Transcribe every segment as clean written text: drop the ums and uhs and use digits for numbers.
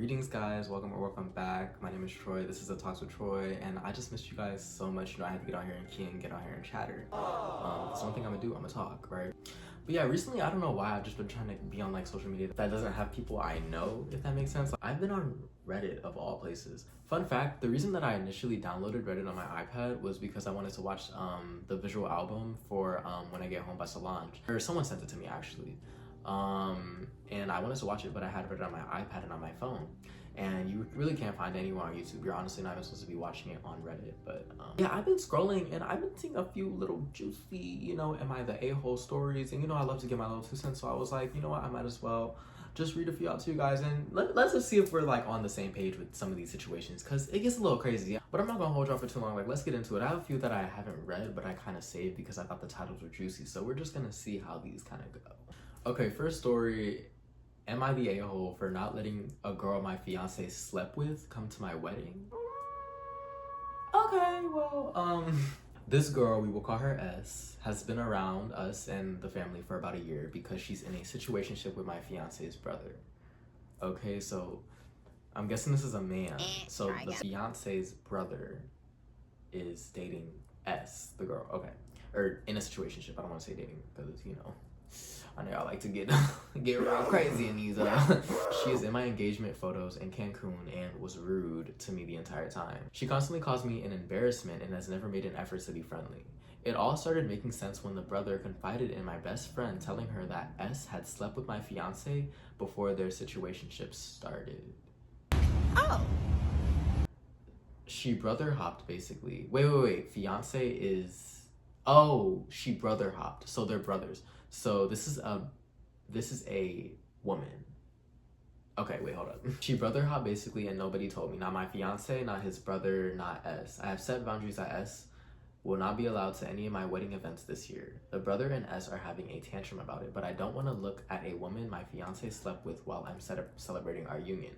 Greetings guys, welcome back. My name is Troy. This is a Talks with Troy, and I just missed you guys so much. I had to get on here and key and get on here and chatter. That's one thing I'm gonna do. I'm gonna talk, right? But yeah, recently I don't know why I've just been trying to be on like social media that doesn't have people I know, if that makes sense. I've been on Reddit of all places. Fun fact, the reason that I initially downloaded Reddit on my iPad was because I wanted to watch the visual album for When I Get Home by Solange. Or someone sent it to me actually. And I wanted to watch it, but I had Reddit on my iPad and on my phone. And you really can't find it anywhere on YouTube. You're honestly not even supposed to be watching it on Reddit. But yeah, I've been scrolling and I've been seeing a few little juicy, am I the a-hole stories. And I love to get my little 2 cents. So I was like, you know what, I might as well just read a few out to you guys. And let's just see if we're like on the same page with some of these situations, because it gets a little crazy. But I'm not gonna hold y'all for too long. Like, let's get into it. I have a few that I haven't read, but I kind of saved because I thought the titles were juicy. So we're just gonna see how these kind of go. Okay, first story. Am I the a-hole for not letting a girl my fiance slept with come to my wedding? Okay, well, this girl, we will call her S, has been around us and the family for about a year because she's in a situationship with my fiance's brother. Okay, so I'm guessing this is a man. So the fiance's brother is dating S, the girl. Okay, or in a situationship. I don't want to say dating because I know I like to get real crazy in these. She is in my engagement photos in Cancun and was rude to me the entire time. She constantly calls me an embarrassment and has never made an effort to be friendly. It all started making sense when the brother confided in my best friend, telling her that S had slept with my fiance before their situationship started. Oh. She brother hopped basically. Wait. Fiance is... Oh, she brother hopped. So they're brothers. So this is a woman. Okay, wait, hold up. She brother hopped basically and nobody told me. Not my fiance, not his brother, not S. I have set boundaries that S will not be allowed to any of my wedding events this year. The brother and S are having a tantrum about it, but I don't want to look at a woman my fiance slept with while I'm celebrating our union.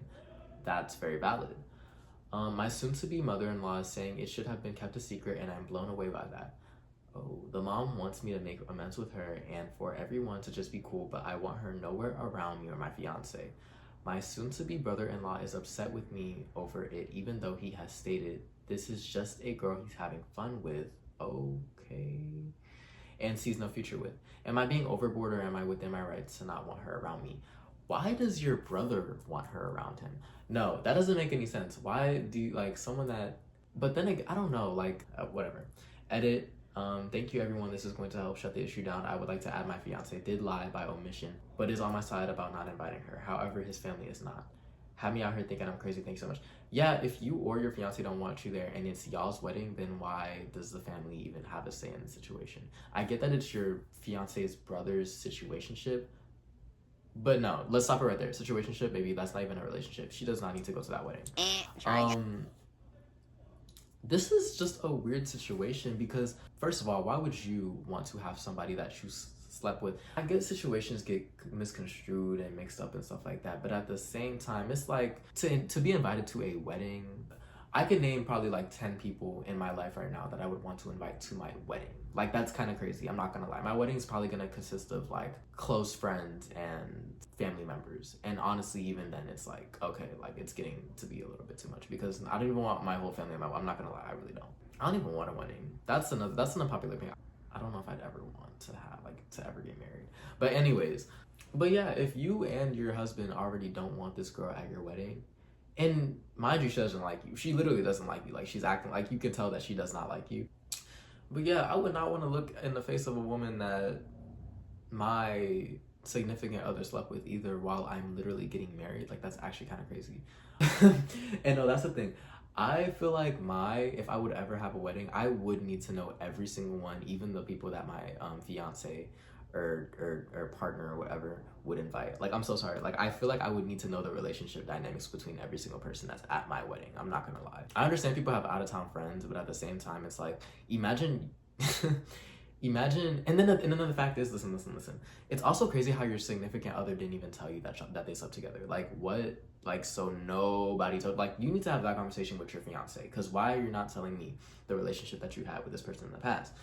That's very valid. My soon-to-be mother-in-law is saying it should have been kept a secret and I'm blown away by that. Oh, the mom wants me to make amends with her and for everyone to just be cool, but I want her nowhere around me or my fiance. My soon-to-be brother-in-law is upset with me over it, even though he has stated this is just a girl he's having fun with. Okay. And sees no future with. Am I being overboard or am I within my rights to not want her around me? Why does your brother want her around him? No, that doesn't make any sense. Why do you like someone that... But then I don't know, like, whatever. Edit. Thank you everyone. This is going to help shut the issue down. I would like to add my fiance did lie by omission, but is on my side about not inviting her. However, his family is not. Have me out here thinking I'm crazy. Thanks so much. Yeah, if you or your fiance don't want you there and it's y'all's wedding, then why does the family even have a say in the situation? I get that it's your fiance's brother's situationship, but no, let's stop it right there. Situationship, maybe that's not even a relationship. She does not need to go to that wedding. This is just a weird situation because, first of all, why would you want to have somebody that you slept with? I get situations get misconstrued and mixed up and stuff like that, but at the same time, it's like to be invited to a wedding. I could name probably like 10 people in my life right now that I would want to invite to my wedding. Like, that's kind of crazy. I'm not gonna lie. My wedding is probably gonna consist of like close friends and family members. And honestly, even then it's like, okay, like it's getting to be a little bit too much because I don't even want my whole family in my wedding. I'm not gonna lie, I really don't. I don't even want a wedding. That's an unpopular opinion. I don't know if I'd ever want to have to ever get married. But anyways, but yeah, if you and your husband already don't want this girl at your wedding, and mind you, she doesn't like you. She literally doesn't like you. Like, she's acting like you can tell that she does not like you. But yeah, I would not want to look in the face of a woman that my significant other slept with either while I'm literally getting married. Like, that's actually kind of crazy. And no, that's the thing. I feel like if I would ever have a wedding, I would need to know every single one, even the people that my fiance or partner or whatever would invite. Like, I'm so sorry. Like, I feel like I would need to know the relationship dynamics between every single person that's at my wedding. I'm not gonna lie. I understand people have out-of-town friends, but at the same time, it's like, imagine and then the fact is, listen. It's also crazy how your significant other didn't even tell you that they slept together. Like, what? Like, so nobody told, like, you need to have that conversation with your fiance, because why are you not telling me the relationship that you had with this person in the past?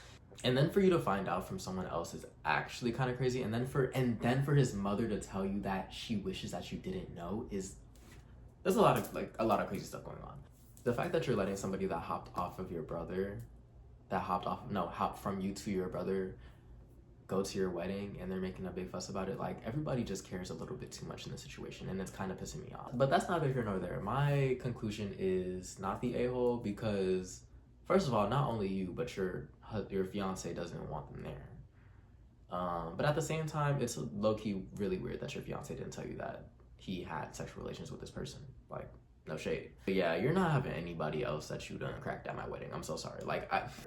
And then for you to find out from someone else is actually kind of crazy. And then for his mother to tell you that she wishes that you didn't know is there's a lot of crazy stuff going on. The fact that you're letting somebody that hopped off of your brother, hopped from you to your brother, go to your wedding, and they're making a big fuss about it. Like, everybody just cares a little bit too much in the situation, and it's kind of pissing me off. But that's neither here nor there. My conclusion is not the a-hole, because first of all, not only you, but your fiance doesn't want them there. But at the same time, it's low-key really weird that your fiance didn't tell you that he had sexual relations with this person. Like, no shade. But yeah, you're not having anybody else that you done cracked at my wedding. I'm so sorry.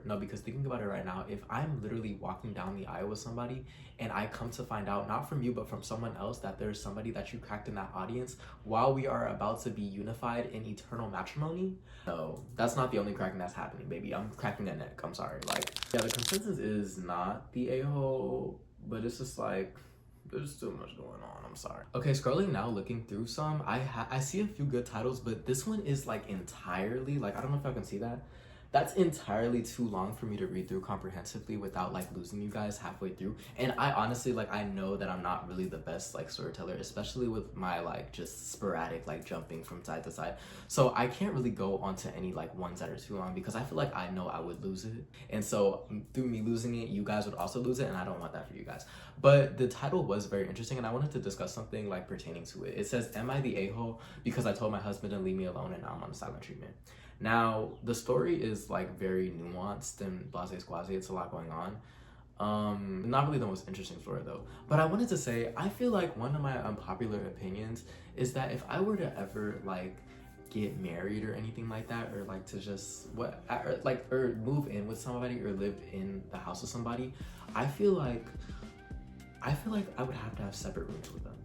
No, because thinking about it right now, if I'm literally walking down the aisle with somebody and I come to find out, not from you, but from someone else, that there's somebody that you cracked in that audience while we are about to be unified in eternal matrimony, no, that's not the only cracking that's happening, baby. I'm cracking a neck. I'm sorry. Like, yeah, the consensus is not the a-hole, but it's just like, there's too much going on. I'm sorry. Okay, scrolling now, looking through some, I see a few good titles, but this one is like entirely, like, I don't know if y'all can see that. That's entirely too long for me to read through comprehensively without like losing you guys halfway through. And I honestly, like, I know that I'm not really the best like storyteller, especially with my like just sporadic like jumping from side to side. So I can't really go onto any like ones that are too long because I feel like I know I would lose it. And so through me losing it, you guys would also lose it, and I don't want that for you guys. But the title was very interesting, and I wanted to discuss something like pertaining to it. It says, "Am I the a-hole because I told my husband to leave me alone and now I'm on silent treatment?" Now, the story is like very nuanced and blase squaze. It's a lot going on. Not really the most interesting story though. But I wanted to say, I feel like one of my unpopular opinions is that if I were to ever like get married or anything like that, or like to just or move in with somebody or live in the house with somebody, I feel like I would have to have separate rooms with them.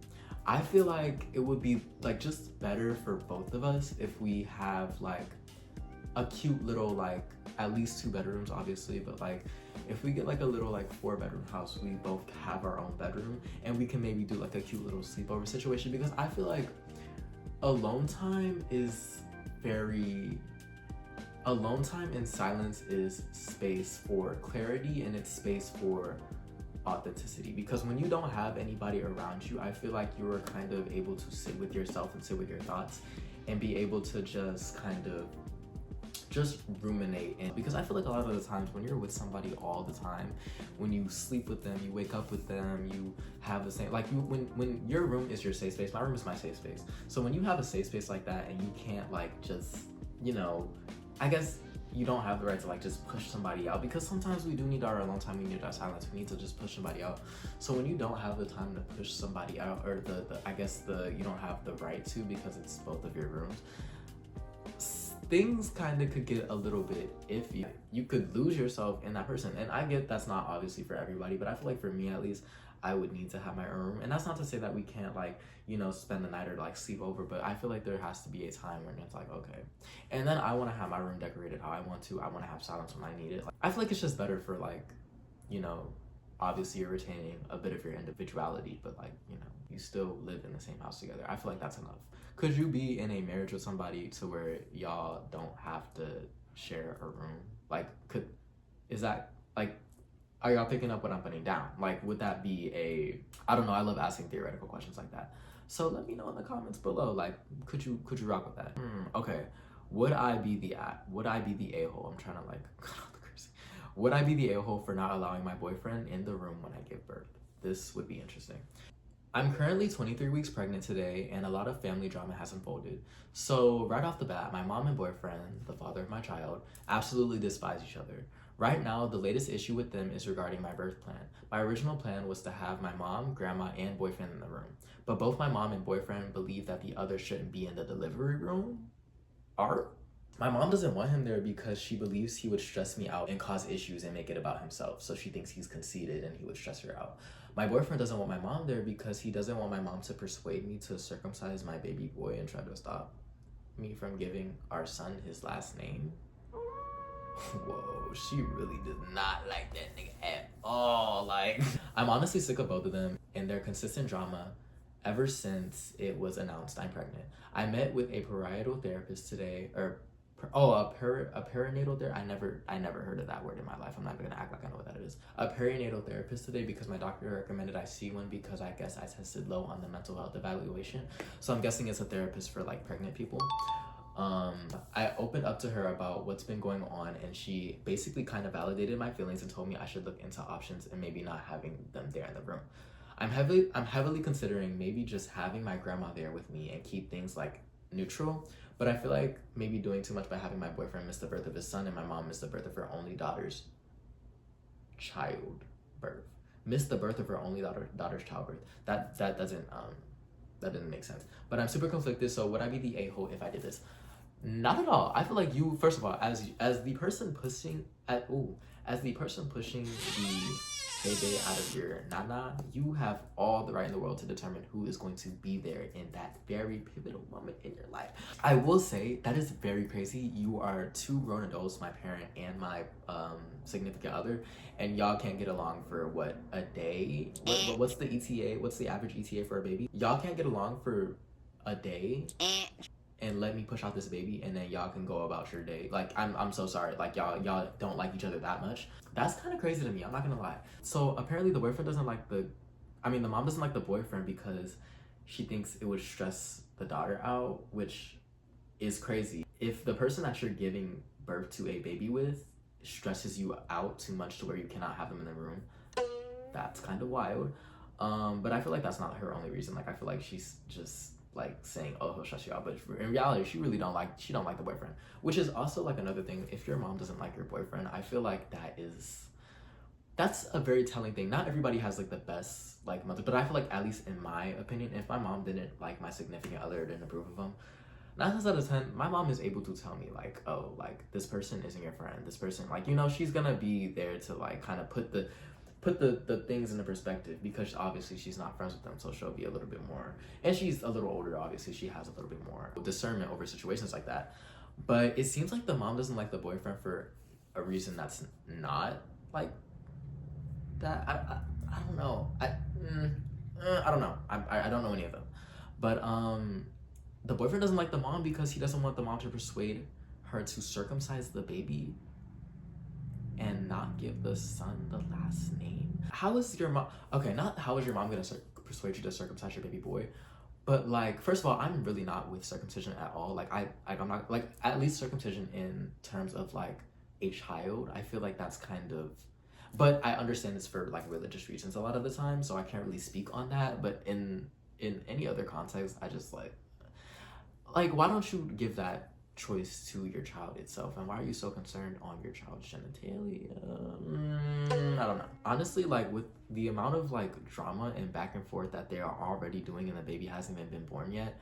I feel like it would be like just better for both of us if we have like a cute little like at least 2 bedrooms, obviously, but like if we get like a little like 4-bedroom house, we both have our own bedroom and we can maybe do like a cute little sleepover situation, because I feel like alone time in silence is space for clarity, and it's space for authenticity, because when you don't have anybody around you, I feel like you're kind of able to sit with yourself and sit with your thoughts and be able to just kind of just ruminate. And because I feel like a lot of the times when you're with somebody all the time, when you sleep with them, you wake up with them, you have the same, like when your room is your safe space, my room is my safe space. So when you have a safe space like that and you can't like just, you know, I guess you don't have the right to like just push somebody out, because sometimes we do need our alone time, we need our silence, we need to just push somebody out. So when you don't have the time to push somebody out, or you don't have the right to, because it's both of your rooms, things kind of could get a little bit iffy. You could lose yourself in that person, and I get that's not obviously for everybody, but I feel like for me at least, I would need to have my own room. And that's not to say that we can't like, you know, spend the night or like sleep over, but I feel like there has to be a time when it's like, okay. And then I want to have my room decorated how I want to. I want to have silence when I need it. Like, I feel like it's just better for like, you know, obviously you're retaining a bit of your individuality, but like, you know, you still live in the same house together. I feel like that's enough. Could you be in a marriage with somebody to where y'all don't have to share a room? Like, is that like, are y'all picking up what I'm putting down? Like, would that be I don't know, I love asking theoretical questions like that. So let me know in the comments below, like, could you rock with that? Okay, would I be the a-hole? I'm trying to like cut out the cursing. Would I be the a-hole for not allowing my boyfriend in the room when I give birth? This would be interesting. I'm currently 23 weeks pregnant today, and a lot of family drama has unfolded. So right off the bat, my mom and boyfriend, the father of my child, absolutely despise each other. Right now, the latest issue with them is regarding my birth plan. My original plan was to have my mom, grandma, and boyfriend in the room, but both my mom and boyfriend believe that the other shouldn't be in the delivery room. My mom doesn't want him there because she believes he would stress me out and cause issues and make it about himself, so she thinks he's conceited and he would stress her out. My boyfriend doesn't want my mom there because he doesn't want my mom to persuade me to circumcise my baby boy and try to stop me from giving our son his last name. Whoa, she really did not like that nigga at all. Like, I'm honestly sick of both of them and their consistent drama ever since it was announced I'm pregnant. I met with a parietal therapist today, a perinatal there. I never heard of that word in my life. I'm not gonna act like I know what that is. A perinatal therapist today because my doctor recommended I see one because I guess I tested low on the mental health evaluation. So I'm guessing it's a therapist for like pregnant people. I opened up to her about what's been going on, and she basically kind of validated my feelings and told me I should look into options and maybe not having them there in the room. I'm heavily considering maybe just having my grandma there with me and keep things like neutral. But I feel like maybe doing too much by having my boyfriend miss the birth of his son and my mom miss the birth of her only daughter's childbirth. Miss the birth of her only daughter's childbirth. That didn't make sense. But I'm super conflicted. So would I be the a-hole if I did this? Not at all. I feel like you, first of all, as the person pushing the baby out of your nana, you have all the right in the world to determine who is going to be there in that very pivotal moment in your life. I will say that is very crazy. You are two grown adults, my parent and my significant other, and y'all can't get along for what, a day? What's the ETA? What's the average ETA for a baby? Y'all can't get along for a day and let me push out this baby, and then y'all can go about your day. Like, I'm so sorry. Like, y'all don't like each other that much. That's kind of crazy to me. I'm not gonna lie. So apparently the boyfriend doesn't like the mom doesn't like the boyfriend because she thinks it would stress the daughter out, which is crazy. If the person that you're giving birth to a baby with stresses you out too much to where you cannot have them in the room, that's kind of wild. But I feel like that's not her only reason. Like, I feel like she's just like saying, oh, he'll stress you out, but in reality she don't like the boyfriend, which is also like another thing. If your mom doesn't like your boyfriend, I feel like that's a very telling thing. Not everybody has like the best like mother, but I feel like, at least in my opinion, if my mom didn't like my significant other, didn't approve of him, 9 times out of 10 my mom is able to tell me like, oh, like, this person isn't your friend, this person, like, you know, she's gonna be there to like kind of put the things into perspective, because obviously she's not friends with them, so she'll be a little bit more, and she's a little older, obviously she has a little bit more discernment over situations like that. But it seems like the mom doesn't like the boyfriend for a reason that's not like that. I don't know. I don't know. I don't know any of them. But the boyfriend doesn't like the mom because he doesn't want the mom to persuade her to circumcise the baby and not give the son the last name. How is your mom, okay, not how is your mom gonna persuade you to circumcise your baby boy, but like, first of all, I'm really not with circumcision at all. Like, I'm not, like, at least circumcision in terms of like a child, I feel like that's kind of, but I understand it's for like religious reasons a lot of the time, so I can't really speak on that. But in any other context, I just like why don't you give that choice to your child itself, and why are you so concerned on your child's genitalia? I don't know. Honestly, like, with the amount of like drama and back and forth that they are already doing and the baby hasn't even been born yet,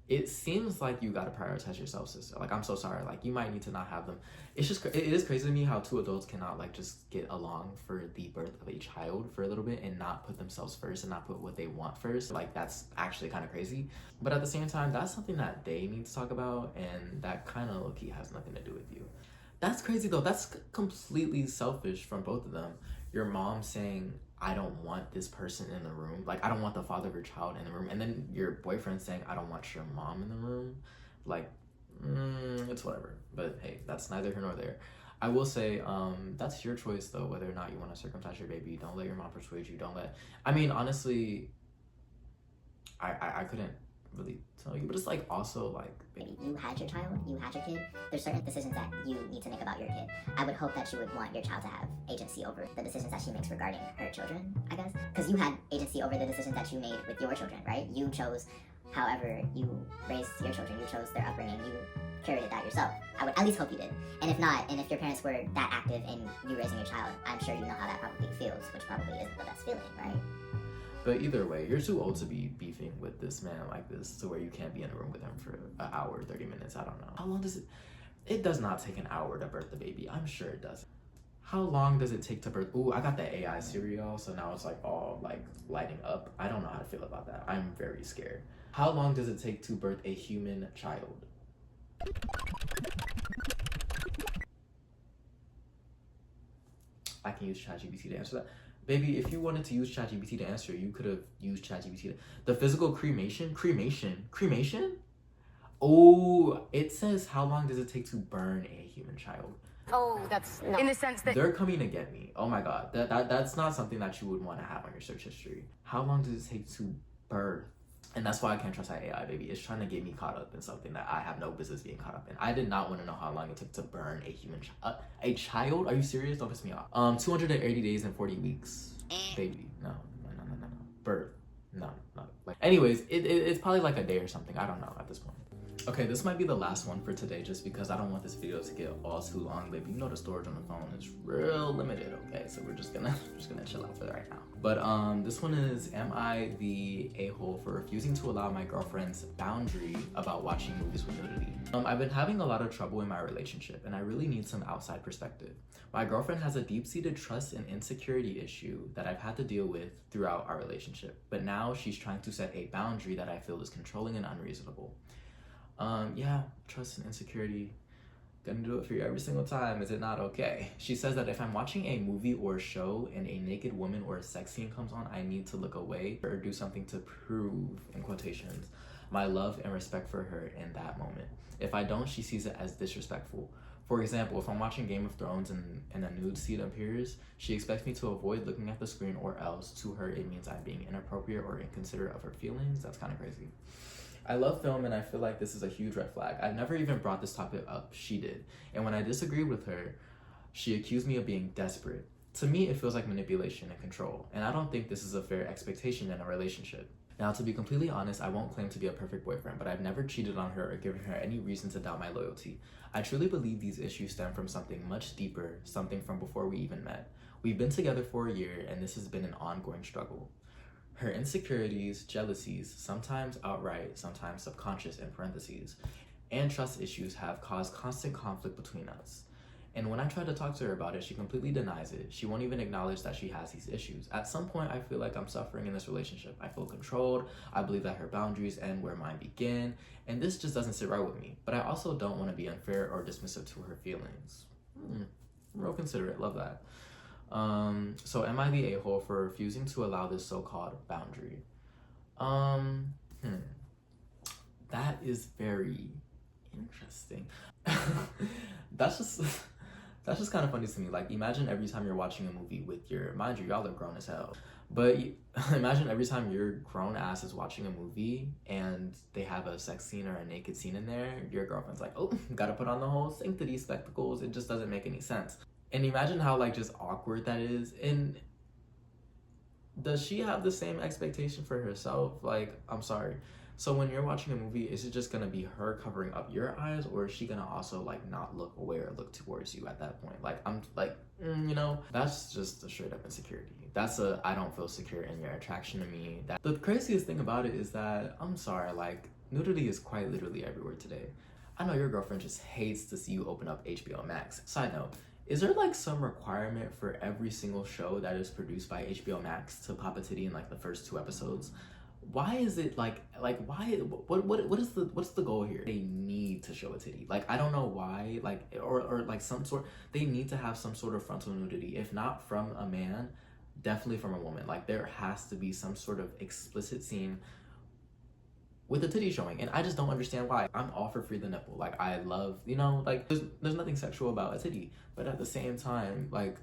it seems like you gotta prioritize yourself, sister. Like, I'm so sorry. Like, you might need to not have them. It's just, it is crazy to me how two adults cannot like just get along for the birth of a child for a little bit and not put themselves first and not put what they want first. Like, that's actually kind of crazy. But at the same time, that's something that they need to talk about, and that kind of low-key has nothing to do with you. That's crazy though. That's completely selfish from both of them. Your mom saying, I don't want this person in the room. Like, I don't want the father of your child in the room. And then your boyfriend saying, I don't want your mom in the room. Like, it's whatever. But hey, that's neither here nor there. I will say, that's your choice though, whether or not you want to circumcise your baby. Don't let your mom persuade you. I mean, honestly, I couldn't really tell you, but it's like, also like, you had your child, you had your kid, there's certain decisions that you need to make about your kid. I would hope that you would want your child to have agency over the decisions that she makes regarding her children, I guess, because you had agency over the decisions that you made with your children, right? You chose however you raised your children, you chose their upbringing, you curated that yourself. I would at least hope you did. And if not, and if your parents were that active in you raising your child, I'm sure you know how that probably feels, which probably isn't the best feeling, right? But either way, you're too old to be beefing with this man like this to where you can't be in a room with him for an hour, 30 minutes. I don't know. How long does it does not take an hour to birth the baby. I'm sure it does. How long does it take to birth? Ooh, I got the AI cereal, so now it's like all like lighting up. I don't know how to feel about that. I'm very scared. How long does it take to birth a human child? I can use ChatGPT to answer that. Baby, if you wanted to use ChatGPT to answer, you could have used ChatGPT. The physical cremation? Oh, it says how long does it take to burn a human child? Oh, that's no. In the sense that They're coming to get me. Oh my god. That's not something that you would want to have on your search history. How long does it take to birth? And that's why I can't trust that AI, baby. It's trying to get me caught up in something that I have no business being caught up in. I did not want to know how long it took to burn a human a child? Are you serious? Don't piss me off. 280 days and 40 weeks. Baby, no. Birth. No. Like, anyways, it's probably like a day or something. I don't know at this point. Okay, this might be the last one for today just because I don't want this video to get all too long, baby. You know the storage on the phone is real limited, okay? So we're just gonna chill out for it right now. But this one is, am I the a-hole for refusing to allow my girlfriend's boundary about watching movies with nudity? I've been having a lot of trouble in my relationship and I really need some outside perspective. My girlfriend has a deep-seated trust and insecurity issue that I've had to deal with throughout our relationship. But now she's trying to set a boundary that I feel is controlling and unreasonable. Yeah, trust and insecurity. Gonna do it for you every single time. Is it not okay? She says that if I'm watching a movie or a show and a naked woman or a sex scene comes on, I need to look away or do something to prove, in quotations, my love and respect for her in that moment. If I don't, she sees it as disrespectful. For example, if I'm watching Game of Thrones and a nude scene appears, she expects me to avoid looking at the screen, or else to her it means I'm being inappropriate or inconsiderate of her feelings. That's kind of crazy. I love film and I feel like this is a huge red flag. I've never even brought this topic up. She did. And when I disagreed with her, she accused me of being desperate. To me, it feels like manipulation and control. And I don't think this is a fair expectation in a relationship. Now, to be completely honest, I won't claim to be a perfect boyfriend, but I've never cheated on her or given her any reason to doubt my loyalty. I truly believe these issues stem from something much deeper, something from before we even met. We've been together for a year and this has been an ongoing struggle. Her insecurities, jealousies, sometimes outright, sometimes subconscious in parentheses, and trust issues have caused constant conflict between us. And when I try to talk to her about it, she completely denies it. She won't even acknowledge that she has these issues. At some point, I feel like I'm suffering in this relationship. I feel controlled. I believe that her boundaries end where mine begin. And this just doesn't sit right with me. But I also don't want to be unfair or dismissive to her feelings. Real considerate. Love that. So am I the a-hole for refusing to allow this so-called boundary? That is very interesting. That's just kind of funny to me. Like, imagine every time you're watching a movie with your, mind you, y'all are grown as hell. But imagine every time your grown ass is watching a movie and they have a sex scene or a naked scene in there, your girlfriend's like, oh, gotta put on the whole sanctity spectacles. It just doesn't make any sense. And imagine how, like, just awkward that is. And does she have the same expectation for herself? Like, I'm sorry. So when you're watching a movie, is it just gonna be her covering up your eyes, or is she gonna also, like, not look away or look towards you at that point? Like, I'm like, you know, that's just a straight up insecurity. That's a, I don't feel secure in your attraction to me. The craziest thing about it is that, I'm sorry, like, nudity is quite literally everywhere today. I know your girlfriend just hates to see you open up HBO Max. Side note, is there like some requirement for every single show that is produced by HBO Max to pop a titty in like the first 2 episodes? Why is it like why, what's the goal here? They need to show a titty. Like, I don't know why, like, or like some sort, they need to have some sort of frontal nudity. If not from a man, definitely from a woman. Like, there has to be some sort of explicit scene with a titty showing, and I just don't understand why. I'm all for free the nipple. Like, I love, you know, like, there's nothing sexual about a titty, but at the same time, like,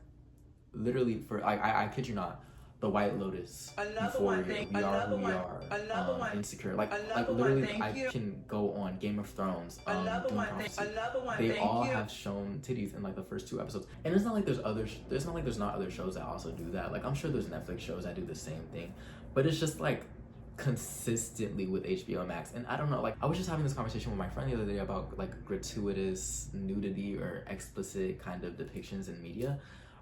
literally, for I kid you not, The White Lotus, Euphoria, We Are Who We Are, Insecure, like literally, I can go on Game of Thrones, Doom Prophecy. They all have shown titties in like the first 2 episodes, and it's not like there's not other shows that also do that. Like, I'm sure there's Netflix shows that do the same thing, but it's just like consistently with HBO Max. And I don't know, like, I was just having this conversation with my friend the other day about like gratuitous nudity or explicit kind of depictions in media,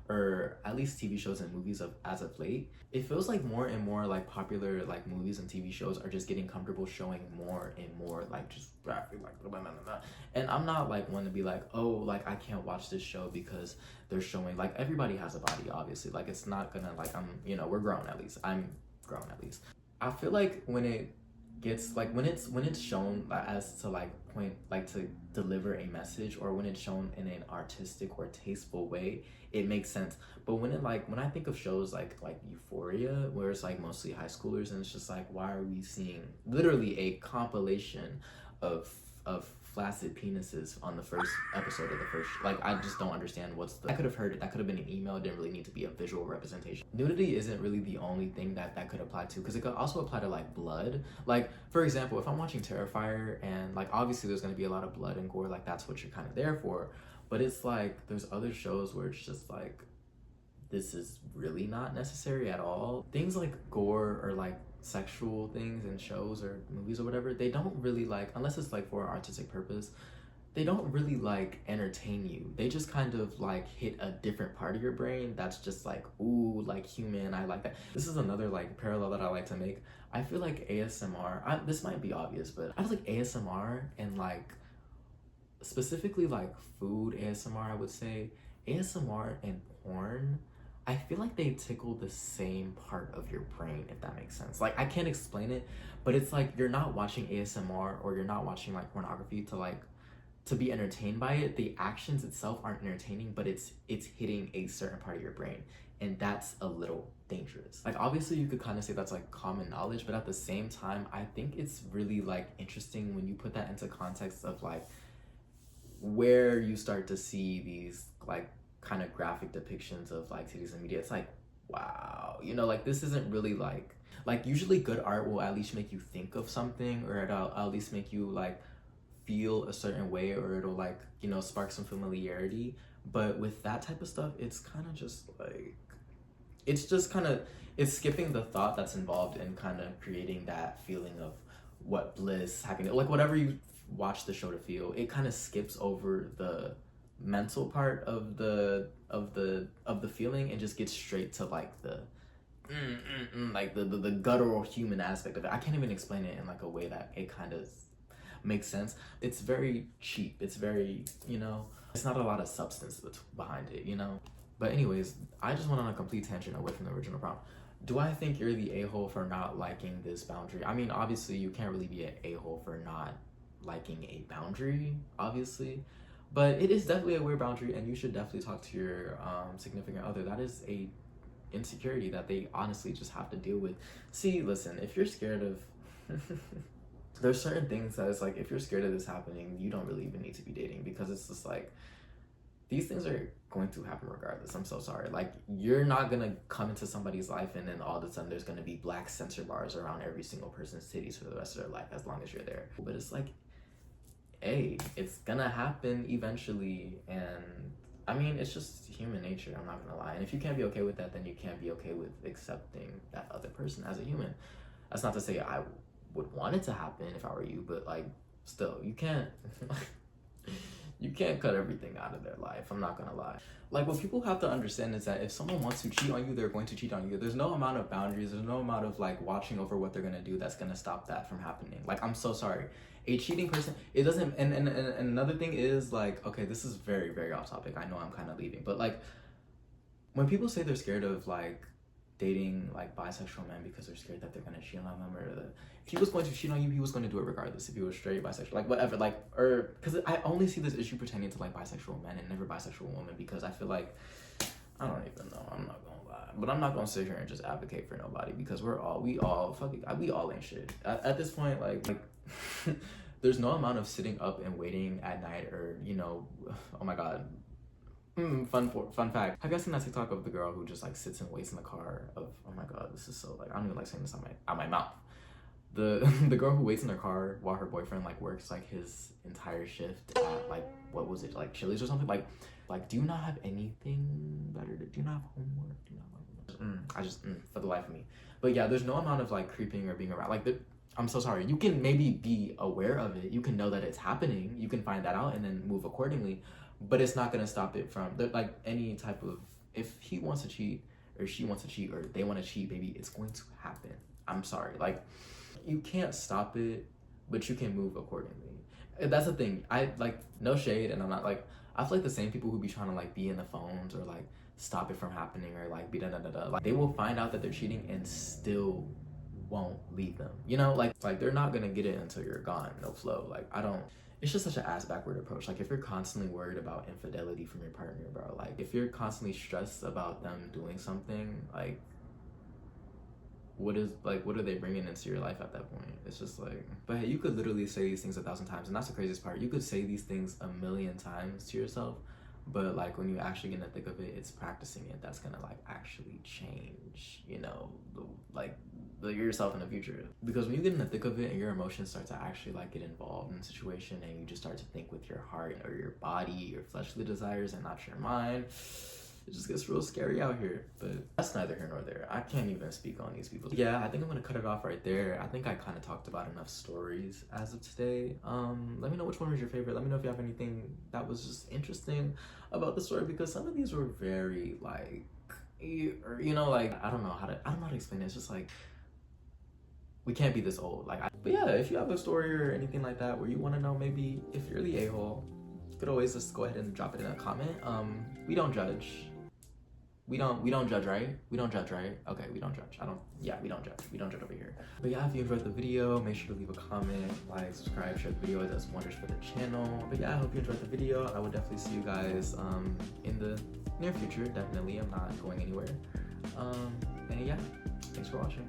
or at least TV shows and movies as of late. It feels like more and more like popular like movies and TV shows are just getting comfortable showing more and more like just graphic, like blah, blah, blah, blah. And I'm not like one to be like, oh, like, I can't watch this show because they're showing, like, everybody has a body, obviously. Like, it's not gonna, like, I'm, you know, we're grown at least. I'm grown at least. I feel like when it gets like when it's shown as to like point, like, to deliver a message, or when it's shown in an artistic or tasteful way, it makes sense. But when I think of shows like Euphoria, where it's like mostly high schoolers, and it's just like, why are we seeing literally a compilation of of flaccid penises on the first episode of the first, like, I just don't understand what's the, I could have heard it, that could have been an email, it didn't really need to be a visual representation. Nudity isn't really the only thing that could apply to, because it could also apply to like blood. Like, for example, if I'm watching Terrifier and like obviously there's going to be a lot of blood and gore, like that's what you're kind of there for, but it's like there's other shows where it's just like this is really not necessary at all. Things like gore or like sexual things in shows or movies or whatever, they don't really like, unless it's like for an artistic purpose, they don't really like entertain you. They just kind of like hit a different part of your brain that's just like, ooh, like human, I like that. This is another like parallel that I like to make. I feel like ASMR, this might be obvious, but I feel like ASMR and like specifically like food ASMR, I would say ASMR and porn, I feel like they tickle the same part of your brain, if that makes sense. Like, I can't explain it, but it's like you're not watching ASMR or you're not watching like pornography to be entertained by it. The actions itself aren't entertaining, but it's hitting a certain part of your brain, and that's a little dangerous. Like, obviously you could kind of say that's like common knowledge, but at the same time, I think it's really like interesting when you put that into context of like where you start to see these like kind of graphic depictions of like titties in media. It's like, wow, you know, like this isn't really like usually good art will at least make you think of something, or it'll at least make you like feel a certain way, or it'll like, you know, spark some familiarity. But with that type of stuff, it's kind of just like, it's just kind of, it's skipping the thought that's involved in kind of creating that feeling of what bliss, happiness, like whatever you watch the show to feel. It kind of skips over the mental part of the feeling and just gets straight to like the like the guttural human aspect of it. I can't even explain it in like a way that it kind of makes sense. It's very cheap. It's very, you know, it's not a lot of substance behind it, you know. But anyways, I just went on a complete tangent away from the original prompt. Do I think you're the a-hole for not liking this boundary? I mean, obviously you can't really be an a-hole for not liking a boundary, obviously, but it is definitely a weird boundary, and you should definitely talk to your significant other. That is a insecurity that they honestly just have to deal with. See, listen, if you're scared of there's certain things that it's like, if you're scared of this happening, you don't really even need to be dating, because it's just like these things are going to happen regardless. I'm so sorry. Like, you're not gonna come into somebody's life and then all of a sudden there's gonna be black censor bars around every single person's titties for the rest of their life as long as you're there. But it's like, hey, it's gonna happen eventually, and I mean, it's just human nature, I'm not gonna lie. And if you can't be okay with that, then you can't be okay with accepting that other person as a human. That's not to say I would want it to happen if I were you, but like, still, you can't you can't cut everything out of their life, I'm not gonna lie. Like, what people have to understand is that if someone wants to cheat on you, they're going to cheat on you. There's no amount of boundaries, there's no amount of like watching over what they're gonna do that's gonna stop that from happening. Like, I'm so sorry. A cheating person, it doesn't, and another thing is like, okay, this is very, very off topic. I know I'm kind of leaving, but like, when people say they're scared of like dating like bisexual men because they're scared that they're gonna cheat on them, or if he was going to cheat on you, he was going to do it regardless. If he was straight, bisexual, like whatever, like, or because I only see this issue pertaining to like bisexual men and never bisexual women, because I feel like, I don't even know, I'm not gonna lie, but I'm not gonna sit here and just advocate for nobody, because we all ain't shit at this point. Like there's no amount of sitting up and waiting at night, or, you know, oh my god. Fun fact. Have you guys seen that TikTok of the girl who just like sits and waits in the car of, oh my god, this is so like, I don't even like saying this out my mouth. The girl who waits in her car while her boyfriend like works like his entire shift at like, what was it, like Chili's or something, like do you not have anything better to do? You not have homework? Do you not like for the life of me. But yeah, there's no amount of like creeping or being around, like I'm so sorry. You can maybe be aware of it, you can know that it's happening, you can find that out and then move accordingly, but it's not gonna stop it from like any type of, if he wants to cheat or she wants to cheat or they want to cheat, baby, it's going to happen. I'm sorry, like, you can't stop it, but you can move accordingly. And that's the thing. I like, no shade, and I'm not like, I feel like the same people who be trying to like be in the phones or like stop it from happening or like be like, they will find out that they're cheating and still won't leave them, you know, like they're not gonna get it until you're gone. No flow. Like, it's just such an ass backward approach. Like, if you're constantly worried about infidelity from your partner, bro, like if you're constantly stressed about them doing something, like, what are they bringing into your life at that point? It's just like, but hey, you could literally say these things 1,000 times, and that's the craziest part. You could say these things 1,000,000 times to yourself, but like when you actually get in the thick of it, it's practicing it that's gonna like actually change, you know, yourself in the future. Because when you get in the thick of it and your emotions start to actually like get involved in the situation, and you just start to think with your heart or your body, your fleshly desires, and not your mind, it just gets real scary out here. But that's neither here nor there. I can't even speak on these people. Yeah, I think I'm gonna cut it off right there. I think I kind of talked about enough stories as of today. Let me know which one was your favorite. Let me know if you have anything that was just interesting about the story, because some of these were very like, you know, like I don't know how to explain it. It's just like, we can't be this old. Like, but yeah, if you have a story or anything like that where you want to know, maybe if you're the a-hole, you could always just go ahead and drop it in a comment. We don't judge. We don't judge, right? We don't judge, right? Okay, we don't judge. We don't judge. We don't judge over here. But yeah, if you enjoyed the video, make sure to leave a comment, like, subscribe, share the video. It does wonders for the channel. But yeah, I hope you enjoyed the video. I will definitely see you guys in the near future. Definitely, I'm not going anywhere. And yeah, thanks for watching.